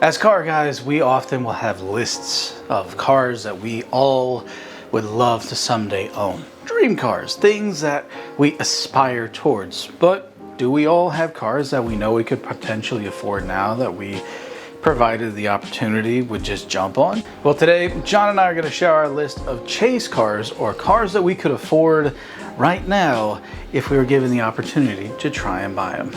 As car guys, we often will have lists of cars that we all would love to someday own. Dream cars, things that we aspire towards. But do we all have cars that we know we could potentially afford now that we, provided the opportunity, would just jump on? Well, today, John and I are going to share our list of chase cars, or cars that we could afford right now if we were given the opportunity to try and buy them.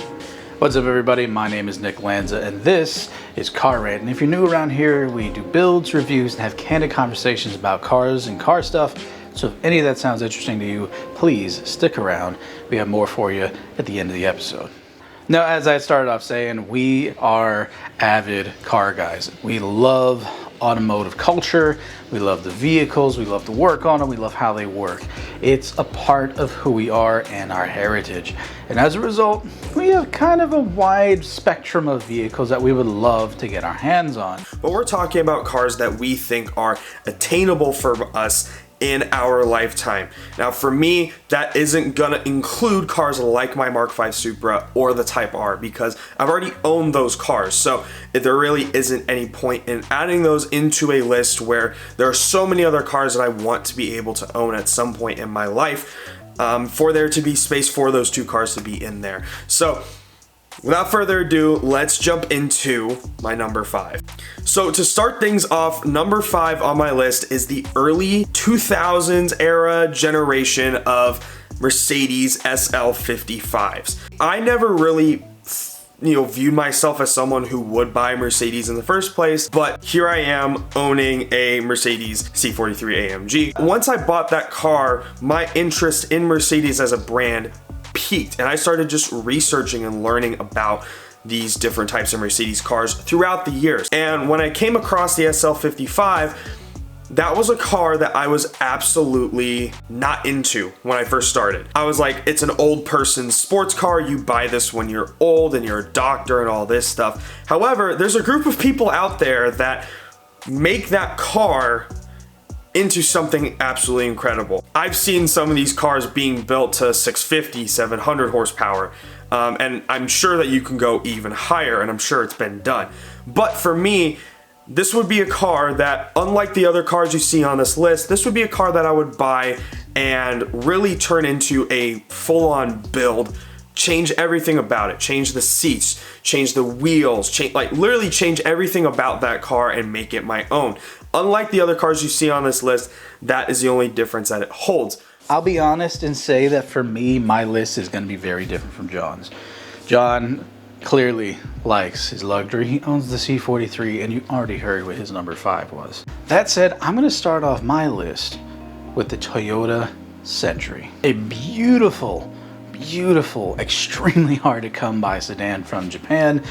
What's up everybody, my name is Nick Lanza and this is Car Rant. And if you're new around here, we do builds, reviews, and have candid conversations about cars and car stuff. So if any of that sounds interesting to you, please stick around. We have more for you at the end of the episode. Now, as I started off saying, we are avid car guys. We love automotive culture, we love the vehicles, we love to work on them, we love how they work. It's a part of who we are and our heritage. And as a result, we have kind of a wide spectrum of vehicles that we would love to get our hands on. But we're talking about cars that we think are attainable for us in our lifetime. Now for me, that isn't gonna include cars like my Mark V Supra or the Type R, because I've already owned those cars. So there really isn't any point in adding those into a list where there are so many other cars that I want to be able to own at some point in my life, for there to be space for those two cars to be in there. So without further ado, let's jump into my number 5. So to start things off, number 5 on my list is the early 2000s era generation of Mercedes SL55s. I never really viewed myself as someone who would buy Mercedes in the first place, but here I am owning a Mercedes C43 AMG. Once I bought that car, my interest in Mercedes as a brand peaked, and I started just researching and learning about these different types of Mercedes cars throughout the years. And when I came across the SL55, that was a car that I was absolutely not into when I first started. I was like, it's an old person's sports car. You buy this when you're old and you're a doctor and all this stuff. However, there's a group of people out there that make that car into something absolutely incredible. I've seen some of these cars being built to 650, 700 horsepower, and I'm sure that you can go even higher, and I'm sure it's been done. But for me, this would be a car that, unlike the other cars you see on this list, this would be a car that I would buy and really turn into a full-on build, change everything about it, change the seats, change the wheels, literally change everything about that car and make it my own. Unlike the other cars you see on this list, that is the only difference that it holds. I'll be honest and say that for me, my list is going to be very different from John's. John clearly likes his luxury. He owns the C43, and you already heard what his number 5 was. That said, I'm going to start off my list with the Toyota Century. A beautiful, beautiful, extremely hard to come by sedan from Japan,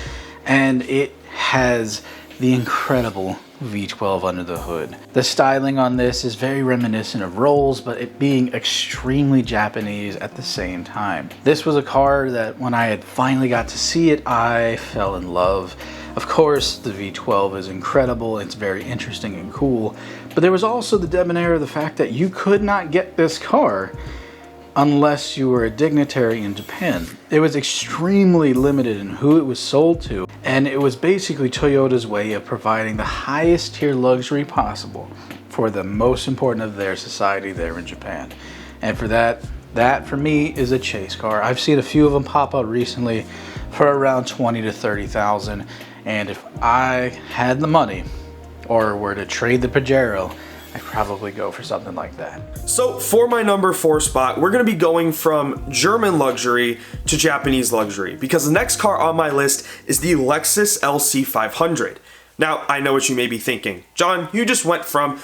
and it has the incredible V12 under the hood. The styling on this is very reminiscent of Rolls, but it being extremely Japanese at the same time. This was a car that when I had finally got to see it, I fell in love. Of course, the V12 is incredible, it's very interesting and cool, but there was also the debonair of the fact that you could not get this car unless you were a dignitary in Japan. It was extremely limited in who it was sold to, and it was basically Toyota's way of providing the highest tier luxury possible for the most important of their society there in Japan. And for that for me is a chase car. I've seen a few of them pop up recently for around 20 to 30,000, and if I had the money or were to trade the Pajero, I'd probably go for something like that. So for my number 4 spot, we're gonna be going from German luxury to Japanese luxury, because the next car on my list is the Lexus LC500. Now, I know what you may be thinking. John, you just went from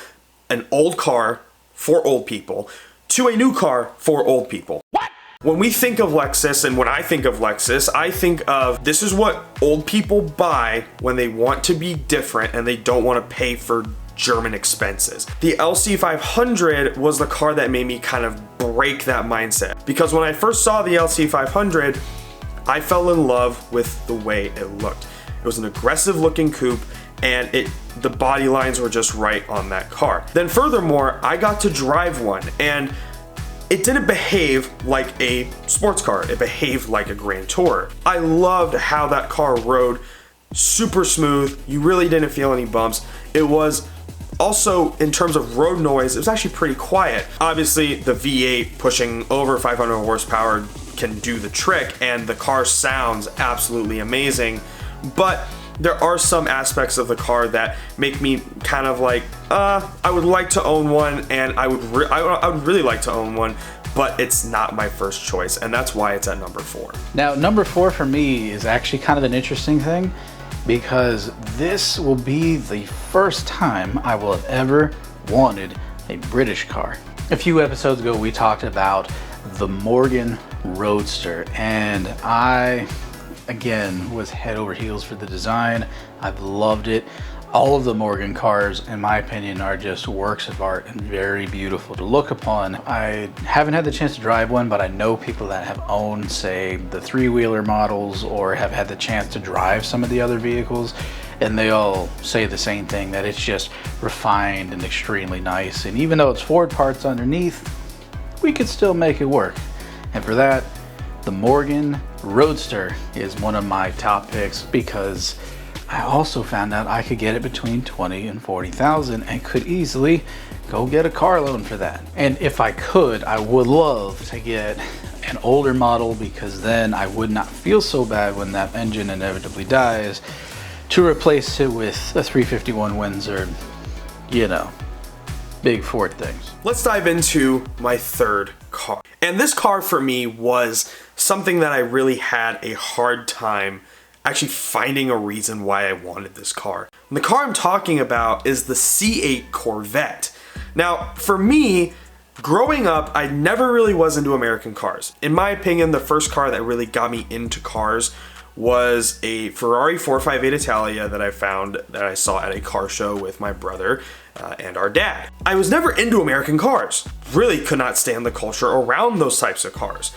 an old car for old people to a new car for old people. What? When we think of Lexus, and when I think of Lexus, I think of this is what old people buy when they want to be different and they don't want to pay for German expenses. The LC500 was the car that made me kind of break that mindset, because when I first saw the LC500, I fell in love with the way it looked. It was an aggressive looking coupe, and the body lines were just right on that car. Then furthermore, I got to drive one, and it didn't behave like a sports car. It behaved like a Grand Tourer. I loved how that car rode super smooth. You really didn't feel any bumps. It was also, in terms of road noise, it was actually pretty quiet. Obviously, the V8 pushing over 500 horsepower can do the trick, and the car sounds absolutely amazing. But there are some aspects of the car that make me kind of like, I would like to own one, and I would really like to own one, but it's not my first choice, and that's why it's at number 4. Now, number 4 for me is actually kind of an interesting thing, because this will be the first time I will have ever wanted a British car. A few episodes ago, we talked about the Morgan Roadster, and I, again, was head over heels for the design. I've loved it. All of the Morgan cars, in my opinion, are just works of art and very beautiful to look upon. I haven't had the chance to drive one, but I know people that have owned, say, the 3-wheeler models or have had the chance to drive some of the other vehicles, and they all say the same thing, that it's just refined and extremely nice. And even though it's Ford parts underneath, we could still make it work. And for that, the Morgan Roadster is one of my top picks, because I also found out I could get it between 20 and 40,000 and could easily go get a car loan for that. And if I could, I would love to get an older model, because then I would not feel so bad when that engine inevitably dies, to replace it with a 351 Windsor, you know, big Ford things. Let's dive into my third car. And this car for me was something that I really had a hard time actually finding a reason why I wanted this car. And the car I'm talking about is the C8 Corvette. Now, for me, growing up, I never really was into American cars. In my opinion, the first car that really got me into cars was a Ferrari 458 Italia that I saw at a car show with my brother and our dad. I was never into American cars. Really could not stand the culture around those types of cars.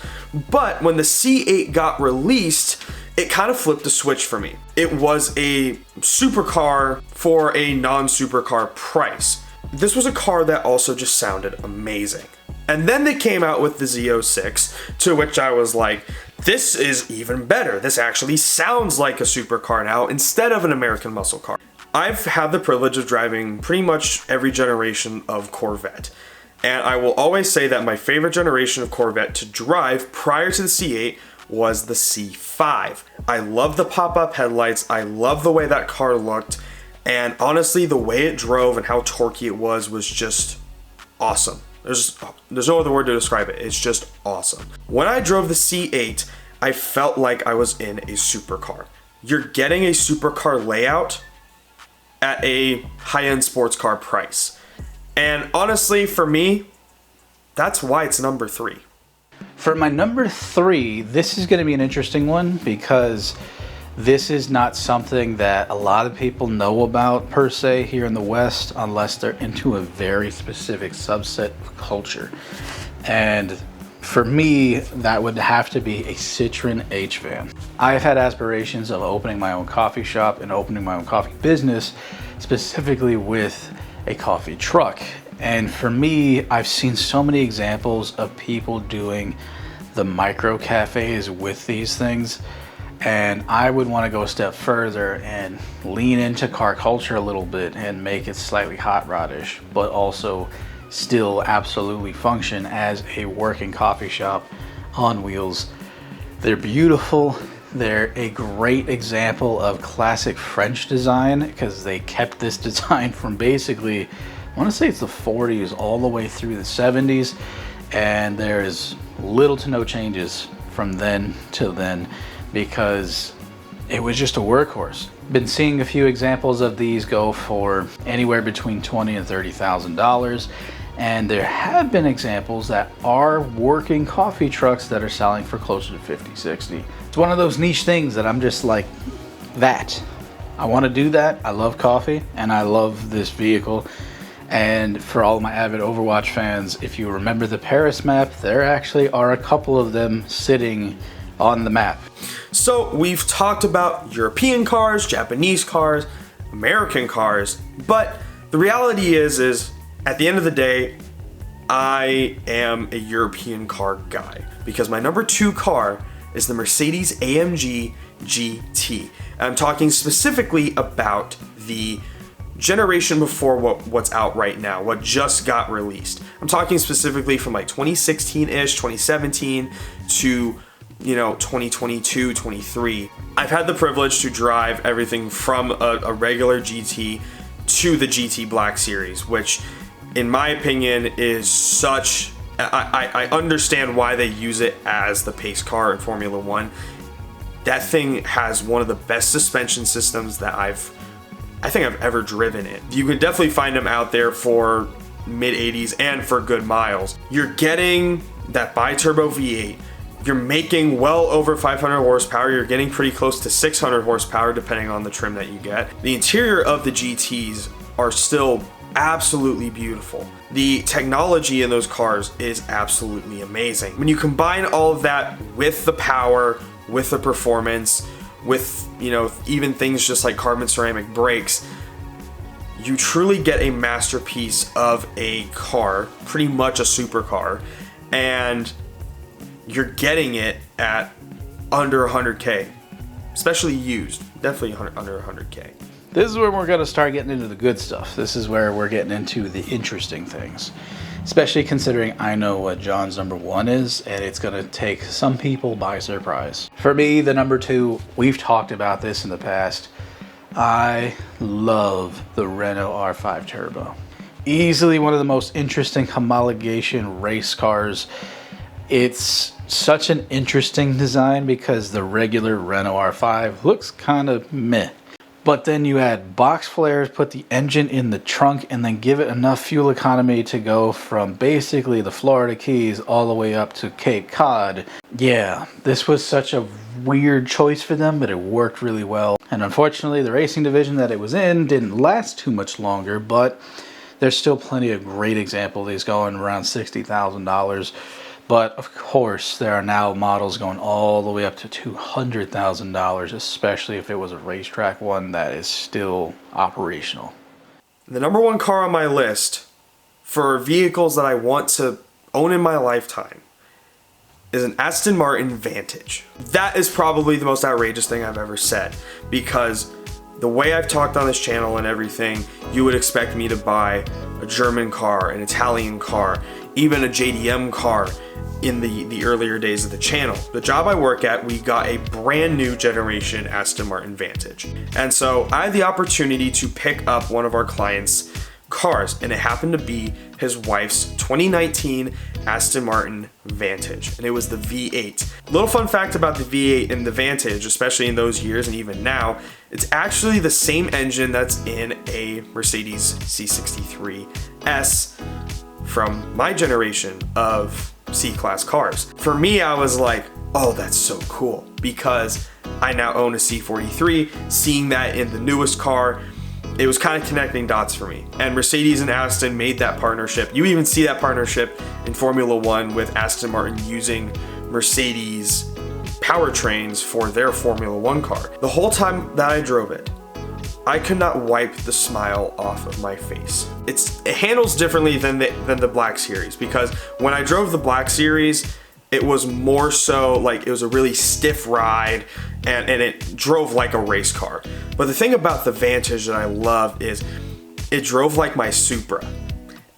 But when the C8 got released, it kind of flipped a switch for me. It was a supercar for a non-supercar price. This was a car that also just sounded amazing. And then they came out with the Z06, to which I was like, this is even better. This actually sounds like a supercar now instead of an American muscle car. I've had the privilege of driving pretty much every generation of Corvette. And I will always say that my favorite generation of Corvette to drive prior to the C8 was the C5. I love the pop-up headlights. I love the way that car looked. And honestly, the way it drove and how torquey it was just awesome. There's no other word to describe it. It's just awesome. When I drove the C8, I felt like I was in a supercar. You're getting a supercar layout at a high-end sports car price. And honestly, for me, that's why it's number 3. For my number 3, this is going to be an interesting one, because this is not something that a lot of people know about per se here in the West, unless they're into a very specific subset of culture. And for me, that would have to be a Citroen H-Van. I've had aspirations of opening my own coffee shop and opening my own coffee business, specifically with a coffee truck. And for me, I've seen so many examples of people doing the micro cafes with these things. And I would want to go a step further and lean into car culture a little bit and make it slightly hot rodish, but also still absolutely function as a working coffee shop on wheels. They're beautiful. They're a great example of classic French design, because they kept this design from basically, I want to say it's the 40s all the way through the 70s, and there is little to no changes from then to then, because it was just a workhorse. Been seeing a few examples of these go for anywhere between $20,000 and $30,000, and there have been examples that are working coffee trucks that are selling for closer to 50, 60. It's one of those niche things that I'm just like, that. I want to do that. I love coffee and I love this vehicle. And for all of my avid Overwatch fans, if you remember the Paris map, there actually are a couple of them sitting on the map. So we've talked about European cars, Japanese cars, American cars, but the reality is at the end of the day, I am a European car guy, because my number 2 car is the Mercedes-AMG GT. I'm talking specifically about the generation before what's out right now, what just got released. I'm talking specifically from like 2016-ish, 2017 to 2022, 23. I've had the privilege to drive everything from a regular GT to the GT Black Series, which in my opinion is such, I understand why they use it as the pace car in Formula One. That thing has one of the best suspension systems that I think I've ever driven in. You can definitely find them out there for mid 80s and for good miles. You're getting that bi-turbo V8. You're making well over 500 horsepower. You're getting pretty close to 600 horsepower depending on the trim that you get. The interior of the GTs are still absolutely beautiful. The technology in those cars is absolutely amazing. When you combine all of that with the power, with the performance, with even things just like carbon ceramic brakes, you truly get a masterpiece of a car, pretty much a supercar, and you're getting it at under 100K, especially used, definitely under 100K. This is where we're going to start getting into the good stuff. This is where we're getting into the interesting things, especially considering I know what John's number one is, and it's going to take some people by surprise. For me, the number two, we've talked about this in the past. I love the Renault R5 Turbo. Easily one of the most interesting homologation race cars. It's such an interesting design because the regular Renault R5 looks kind of meh. But then you add box flares, put the engine in the trunk, and then give it enough fuel economy to go from basically the Florida Keys all the way up to Cape Cod. Yeah, this was such a weird choice for them, but it worked really well. And unfortunately, the racing division that it was in didn't last too much longer, but there's still plenty of great examples. These going around $60,000. But of course, there are now models going all the way up to $200,000, especially if it was a racetrack one that is still operational. The number one car on my list for vehicles that I want to own in my lifetime is an Aston Martin Vantage. That is probably the most outrageous thing I've ever said, because the way I've talked on this channel and everything, you would expect me to buy a German car, an Italian car, even a JDM car in the earlier days of the channel. The job I work at, we got a brand new generation Aston Martin Vantage. And so I had the opportunity to pick up one of our clients' cars, and it happened to be his wife's 2019 Aston Martin Vantage, and it was the V8. Little fun fact about the V8 and the Vantage, especially in those years and even now, it's actually the same engine that's in a Mercedes C63S from my generation of C-Class cars. For me, I was like, oh, that's so cool, because I now own a C43. Seeing that in the newest car, it was kind of connecting dots for me. And Mercedes and Aston made that partnership. You even see that partnership in Formula One with Aston Martin using Mercedes powertrains for their Formula One car. The whole time that I drove it, I could not wipe the smile off of my face. It handles differently than the Black Series, because when I drove the Black Series, it was more so like it was a really stiff ride, and it drove like a race car. But the thing about the Vantage that I love is it drove like my Supra.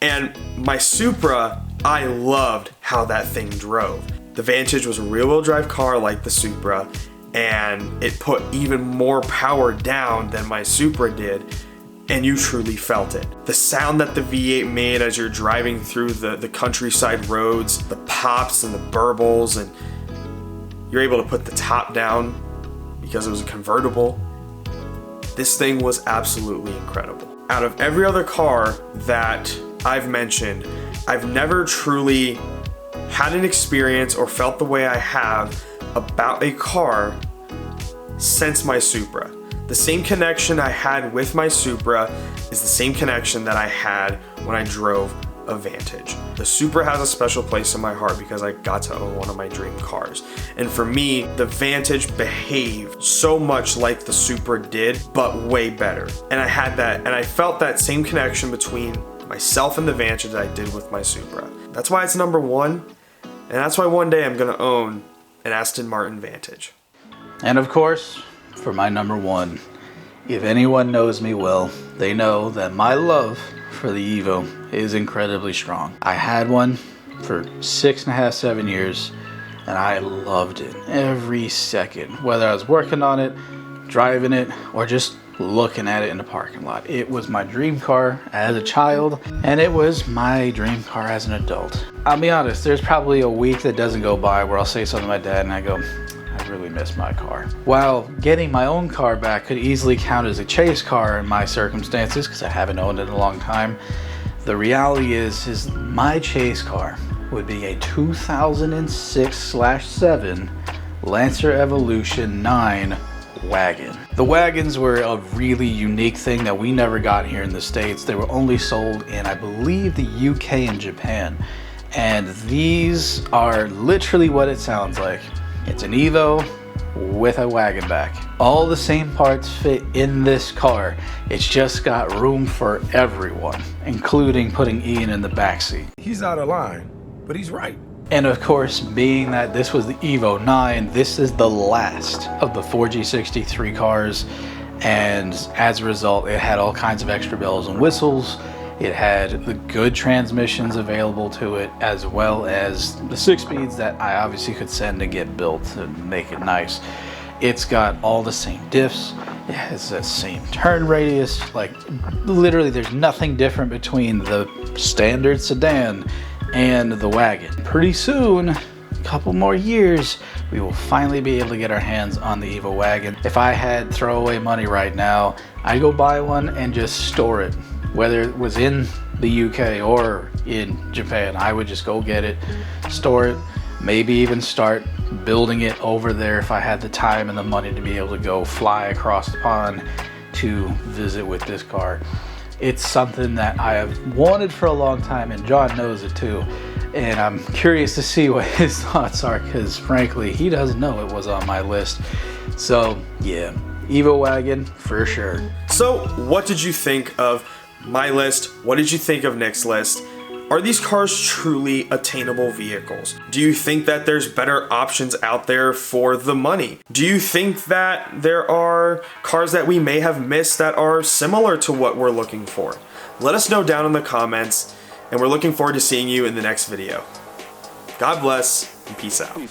And my Supra, I loved how that thing drove. The Vantage was a rear-wheel drive car like the Supra, and it put even more power down than my Supra did, and you truly felt it. The sound that the V8 made as you're driving through the countryside roads, the pops and the burbles, and you're able to put the top down because it was a convertible. This thing was absolutely incredible. Out of every other car that I've mentioned, I've never truly had an experience or felt the way I have about a car since my Supra. The same connection I had with my Supra is the same connection that I had when I drove a Vantage. The Supra has a special place in my heart because I got to own one of my dream cars. And for me, the Vantage behaved so much like the Supra did, but way better. And I had that, and I felt that same connection between myself and the Vantage that I did with my Supra. That's why it's number one, and that's why one day I'm gonna own an Aston Martin Vantage. And of course, for my number one, if anyone knows me well, they know that my love for the Evo is incredibly strong. I had one for 6.5, 7 years, and I loved it every second, whether I was working on it, driving it, or just looking at it in the parking lot. It was my dream car as a child, and it was my dream car as an adult. I'll be honest, there's probably a week that doesn't go by where I'll say something to my dad and I go, I really miss my car. While getting my own car back could easily count as a chase car in my circumstances, because I haven't owned it in a long time, the reality is my chase car would be a 2006/7 Lancer Evolution 9 wagon. The wagons were a really unique thing that we never got here in the States. They were only sold in, I believe, the UK and Japan. And these are literally what it sounds like. It's an Evo with a wagon back. All the same parts fit in this car. It's just got room for everyone, including putting Ian in the backseat. He's out of line, but he's right. And of course, being that this was the Evo 9, this is the last of the 4G63 cars, and as a result, it had all kinds of extra bells and whistles. It had the good transmissions available to it, as well as the 6-speeds that I obviously could send to get built to make it nice. It's got all the same diffs. It has the same turn radius. Like, literally, there's nothing different between the standard sedan and the wagon. Pretty soon, a couple more years, we will finally be able to get our hands on the Evo wagon. If I had throwaway money right now, I'd go buy one and just store it. Whether it was in the UK or in Japan, I would just go get it, store it, maybe even start building it over there if I had the time and the money to be able to go fly across the pond to visit with this car. It's something that I have wanted for a long time, and John knows it too. And I'm curious to see what his thoughts are, because frankly, he doesn't know it was on my list. So yeah, Evo wagon for sure. So what did you think of my list? What did you think of Nick's list? Are these cars truly attainable vehicles? Do you think that there's better options out there for the money? Do you think that there are cars that we may have missed that are similar to what we're looking for? Let us know down in the comments, and we're looking forward to seeing you in the next video. God bless, and peace out.